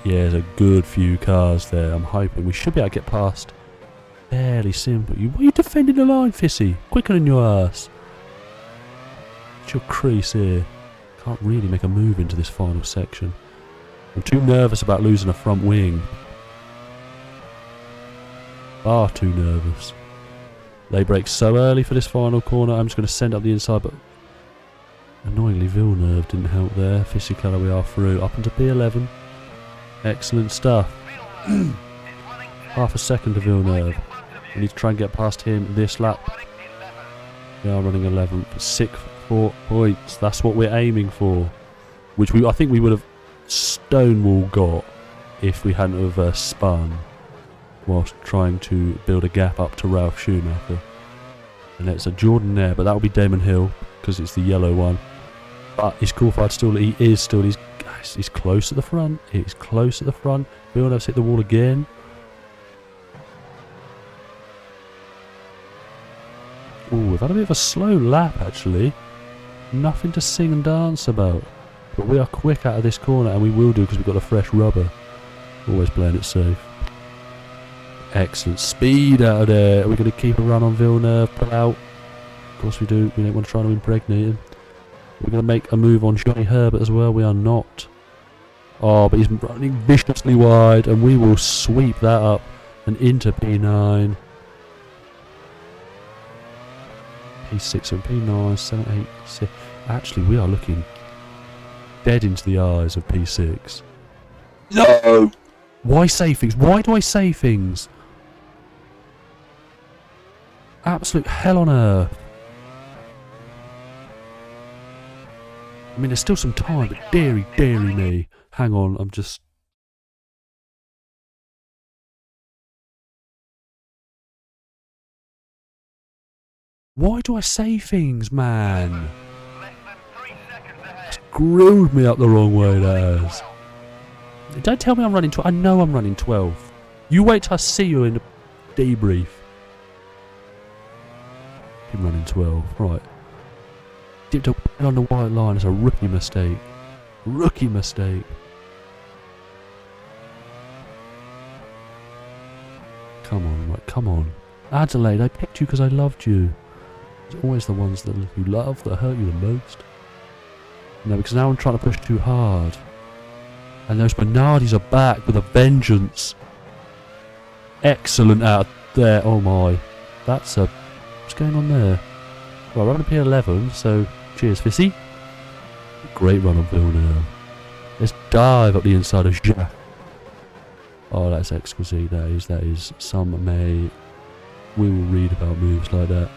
Yeah, there's a good few cars there. I'm hoping we should be able to get past. Fairly simple. Why are you defending the line, Fissy? Quicker than your ass. What's your crease here? Can't really make a move into this final section. I'm too nervous about losing a front wing. Far too nervous. They brake so early for this final corner. I'm just going to send up the inside, but annoyingly Villeneuve didn't help there. Fissy Keller, we are through. Up into P11. Excellent stuff. Half a second to Villeneuve. We need to try and get past him this lap. We are running 11th. 6 4 points. That's what we're aiming for. Which I think we would have stonewall got if we hadn't have spun whilst trying to build a gap up to Ralph Schumacher. And it's a Jordan there, but that will be Damon Hill because it's the yellow one. But he's qualified still. He's close at the front. He's close at the front. Villeneuve's hit the wall again. Ooh, we've had a bit of a slow lap actually. Nothing to sing and dance about. But we are quick out of this corner, and we will do because we've got a fresh rubber. Always playing it safe. Excellent speed out of there. Are we going to keep a run on Villeneuve? Pull out. Of course we do. We don't want to try to impregnate him. We're going to make a move on Johnny Herbert as well. We are not. Oh, but he's running viciously wide, and we will sweep that up and into P9. P6 and P9, 7, 8, 6. Actually, we are looking dead into the eyes of P6. No! Why say things? Why do I say things? Absolute hell on earth. I mean, there's still some time, but dearie me. Hang on, I'm just... Why do I say things, man? It's grilled me up the wrong way, that has. Don't tell me I'm running 12. I know I'm running 12. You wait till I see you in the debrief. I'm running 12. Right. Dipped up on the white line. It's a rookie mistake. Rookie mistake. Come on, right, come on. Adelaide, I picked you because I loved you. It's always the ones that you love that hurt you the most. No, because now I'm trying to push too hard. And those Bernardis are back with a vengeance. Excellent out there. Oh my. That's a... What's going on there? Well, we're on P11, so cheers, Fissy. Great run on Villeneuve. Let's dive up the inside of Jacques. Oh, that's exquisite. That is. Some may... We will read about moves like that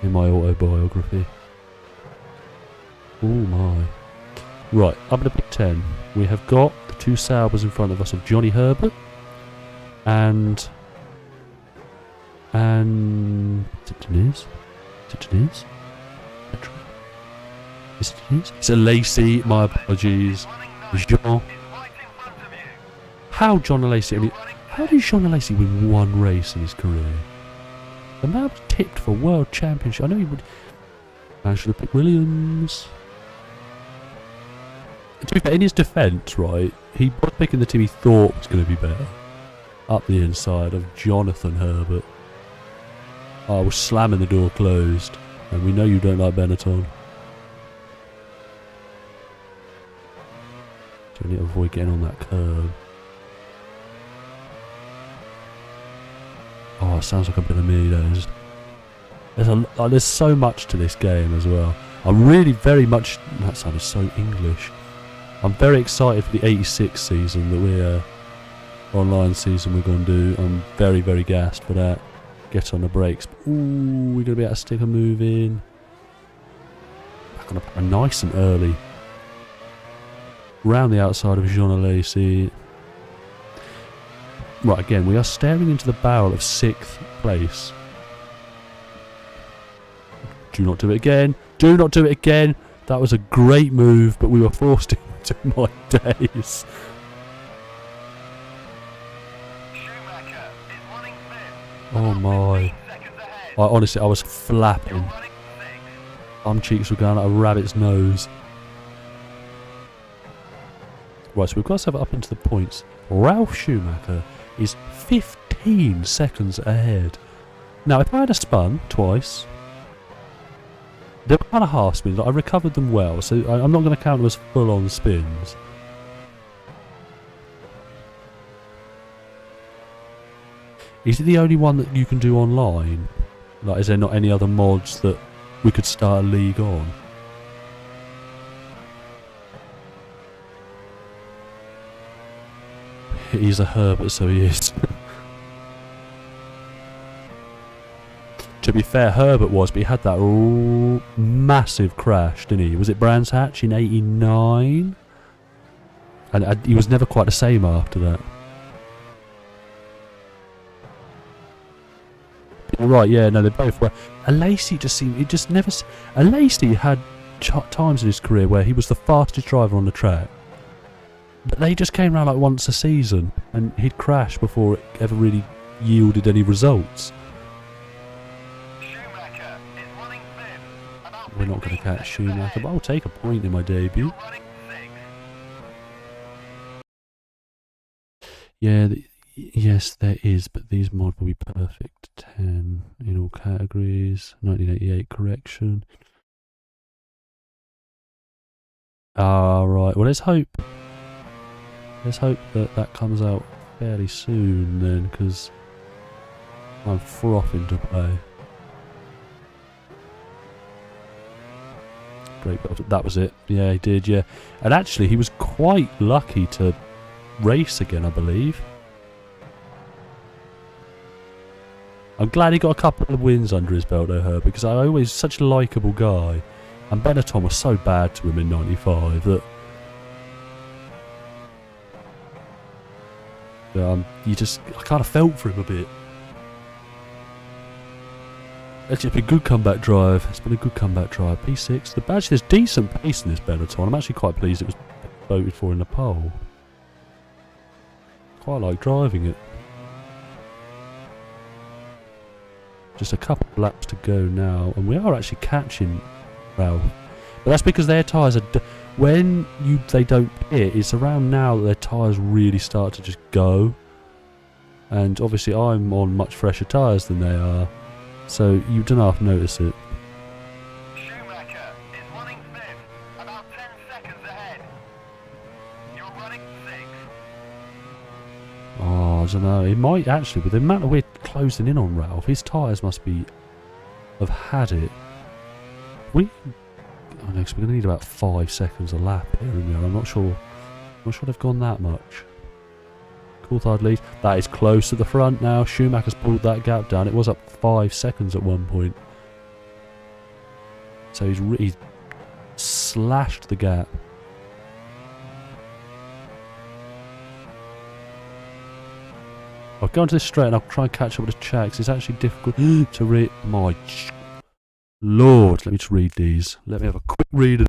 in my autobiography. Oh my. Right, up in the P10. We have got the 2 Saubers in front of us of Johnny Herbert and is it Denise? Is it Denise? Is it Denise? It's a Lacey. My apologies. Jean. How John Lacey? How did Sean Lacey win one race in his career? The man was tipped for world championship. I know he would. I should have picked Williams. To be fair, in his defence, right, he was picking the team he thought was going to be better. Up the inside of Jonathan Herbert. I was slamming the door closed. And we know you don't like Benetton. So we need to avoid getting on that curb. Oh, it sounds like a bit of me, those. There's so much to this game as well. I'm really very much... That sounded so English. I'm very excited for the 86 season that we're... online season we're going to do. I'm very, very gassed for that. Get on the brakes. Ooh, we're going to be able to stick a move in. Back on a nice and early. Round the outside of Jean Alesi. Right, again, we are staring into the barrel of 6th place. Do not do it again. Do not do it again. That was a great move, but we were forced into my days. Oh my. Honestly, I was flapping. Arm cheeks were going out a rabbit's nose. Right, so we've got to have it up into the points. Ralph Schumacher is 15 seconds ahead. Now, if I had a spun twice, they were kind of half spins. I recovered them well, so I'm not going to count them as full-on spins. Is it the only one that you can do online? Like, is there not any other mods that we could start a league on? He's a Herbert, so he is. To be fair, Herbert was, but he had that massive crash, didn't he? Was it Brands Hatch in '89? And he was never quite the same after that. You're right, yeah, no, they both were. Alesi just seemed, it just never... Alesi had times in his career where he was the fastest driver on the track. But they just came around like once a season, and he'd crash before it ever really yielded any results. We're not going to catch Schumacher, but I'll take a point in my debut. Yeah, yes, there is, but these mods will be perfect. 10 in all categories. 1988 correction. Right. Well, let's hope. Let's hope that that comes out fairly soon then, because I'm frothing to play. Great, that was it. Yeah, he did, yeah. And actually, he was quite lucky to race again, I believe. I'm glad he got a couple of wins under his belt, though, Herb, because I always such a likeable guy. And Benetton was so bad to him in '95 that... I kind of felt for him a bit. It's been a good comeback drive. It's been a good comeback drive. P6. Actually, there's decent pace in this Benetton. I'm actually quite pleased it was voted for in the poll. Quite like driving it. Just a couple of laps to go now, and we are actually catching Ralph. But that's because their tyres are... When they don't pit, it's around now that their tyres really start to just go. And obviously I'm on much fresher tyres than they are. So you don't have to notice it. Schumacher is running 5th, about 10 seconds ahead. You're running 6th. Oh, I don't know. It might actually, with the amount of we're closing in on Ralph, his tyres must have had it. Oh no, because we're going to need about 5 seconds a lap here, I'm not sure. I'm not sure they've gone that much. Coulthard lead. That is close at the front now. Schumacher's pulled that gap down. It was up 5 seconds at one point. So he's slashed the gap. I'll go into this straight and I'll try and catch up with the checks. It's actually difficult to read. My Lord, let me just read these. Let me have a quick read of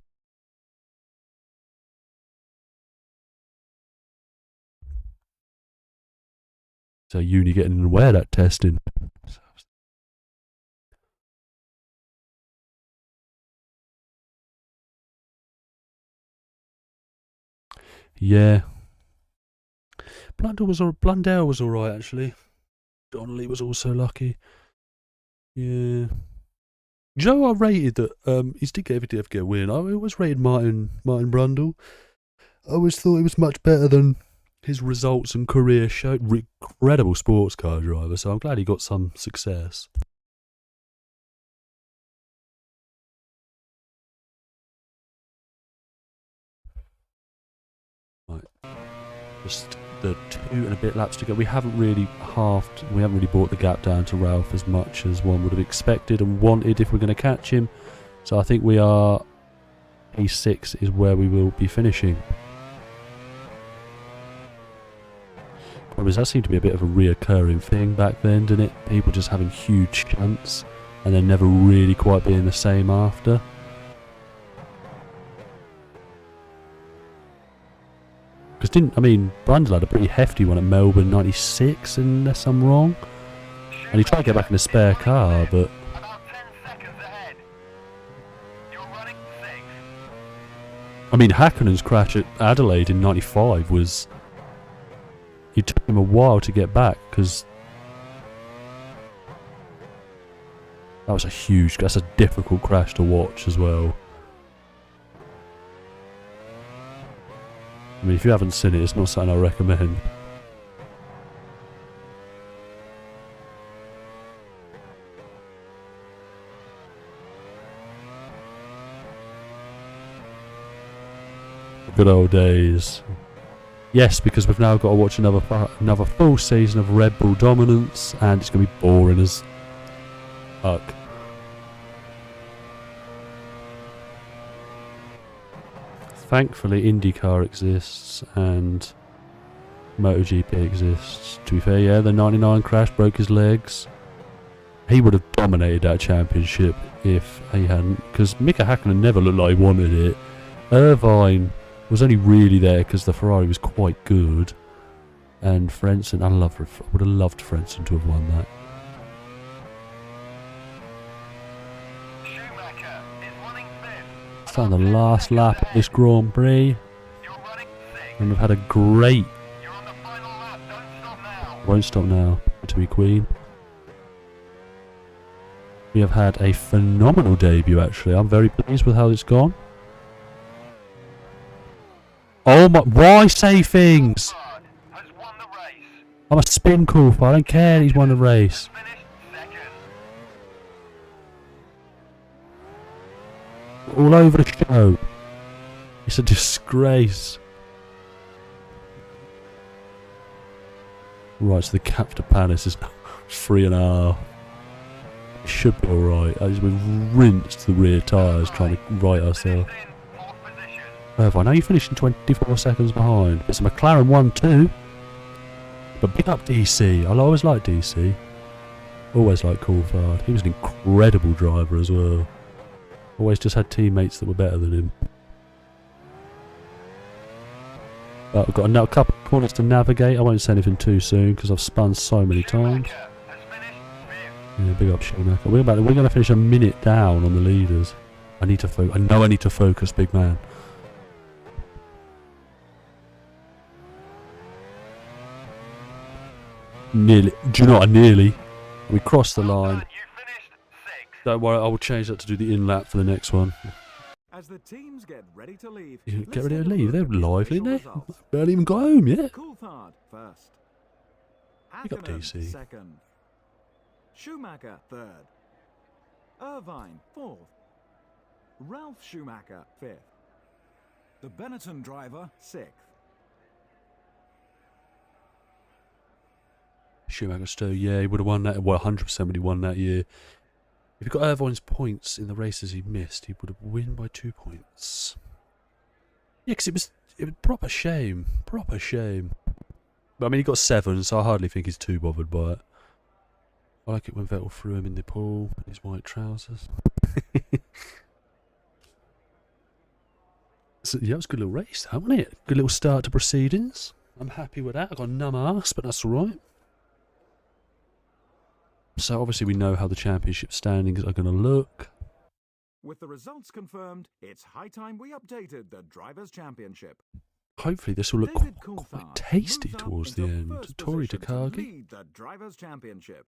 So uni getting aware that testing. Yeah. Blundell was alright actually. Donnelly was also lucky. Yeah. Joe, I rated that he did get a win. I always rated Martin Brundle. I always thought he was much better than his results and career showed. Incredible sports car driver, so I'm glad he got some success. Right. Just the 2 and a bit laps to go. We haven't really brought the gap down to Ralph as much as one would have expected and wanted if we're going to catch him. So I think we are P6 is where we will be finishing. That seemed to be a bit of a reoccurring thing back then, didn't it? People just having huge chunks and then never really quite being the same after. Because Brundle had a pretty hefty one at Melbourne 96, unless I'm wrong. And he tried to get back in a spare car, but... About 10 seconds ahead. You're running 6. Hakkonen's crash at Adelaide in 95 was... It took him a while to get back, because... That's a difficult crash to watch as well. If you haven't seen it, it's not something I recommend. Good old days. Yes, because we've now got to watch another full season of Red Bull dominance, and it's going to be boring as fuck. Thankfully, IndyCar exists and MotoGP exists. To be fair, yeah, the 99 crash broke his legs. He would have dominated that championship if he hadn't, because Mika Häkkinen never looked like he wanted it. Irvine was only really there because the Ferrari was quite good. And Frentzen, I would have loved Frentzen to have won that. On the last lap of this Grand Prix, and we've had a great won't stop now to be Queen. We have had a phenomenal debut actually. I'm very pleased with how it's gone. Oh my, why say things? I'm a spin Coulthard, I don't care, he's won the race. All over the show. It's a disgrace. Right, so the cap to Panis is now 3.5. It should be alright. We've rinsed the rear tyres trying to right ourselves. I know you finished in 24 seconds behind. It's a McLaren 1-2. But big up DC. I always liked DC. Always liked Coulthard. He was an incredible driver as well. Always just had teammates that were better than him. But I've got a couple of corners to navigate. I won't say anything too soon because I've spun so many times. Yeah, big up Schumacher. We're going to finish a minute down on the leaders. I need to focus. I know I need to focus, big man. Nearly. Do you know what? Nearly. We crossed the line. Don't worry, I will change that to do the in-lap for the next one. As the teams get ready to leave, Get ready to leave? They're lively, aren't they? Barely even got home yet. Coulthard first. Pick up DC. Second. Schumacher third. Irvine fourth. Ralph Schumacher fifth. The Benetton driver sixth. Schumacher still, yeah, he would have won that. Well, 100% would have won that year. If he got Irvine's points in the races he missed, he would have won by 2 points. Yeah, because it was proper shame. Proper shame. But I mean, he got 7, so I hardly think he's too bothered by it. I like it when Vettel threw him in the pool in his white trousers. So, yeah, it was a good little race, that, wasn't it? Good little start to proceedings. I'm happy with that. I got a numb arse, but that's alright. So obviously we know how the championship standings are going to look. With the results confirmed, it's high time we updated the Drivers' Championship. Hopefully this will look David quite Coulthard tasty moves up towards the into end. first Tori position to Takagi. lead the Drivers' Championship.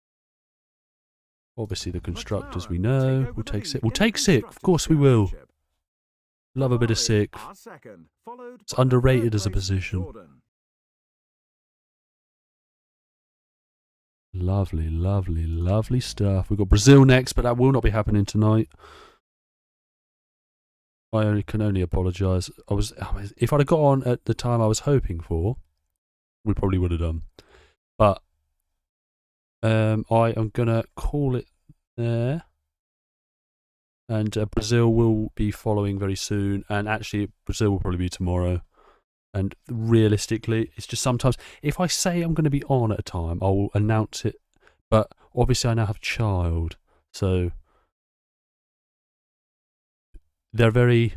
Obviously the constructors we McLaren know. take We'll over the take lead sixth. We'll in the take sixth. Of Constructors' course we will. Championship. Love a bit of Ferrari sixth. are second, followed It's by the underrated third as a place position. Jordan. Lovely, lovely, lovely stuff. We've got Brazil next, but that will not be happening tonight. Can only apologise. If I'd have got on at the time I was hoping for, we probably would have done. But I am gonna call it there, and Brazil will be following very soon. And actually, Brazil will probably be tomorrow. And realistically, it's just sometimes if I say I'm going to be on at a time, I will announce it. But obviously, I now have a child, so they're very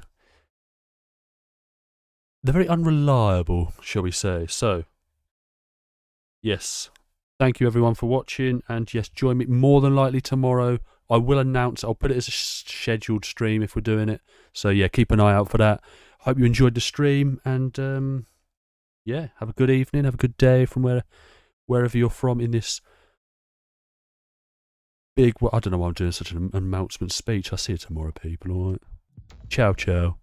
unreliable, shall we say. So, yes, thank you everyone for watching, and yes, join me more than likely tomorrow. I will announce, I'll put it as a scheduled stream if we're doing it. So yeah, keep an eye out for that. Hope you enjoyed the stream, and yeah, have a good evening, have a good day from wherever you're from in this big, I don't know why I'm doing such an announcement speech. I'll see you tomorrow, people, alright? Ciao, ciao.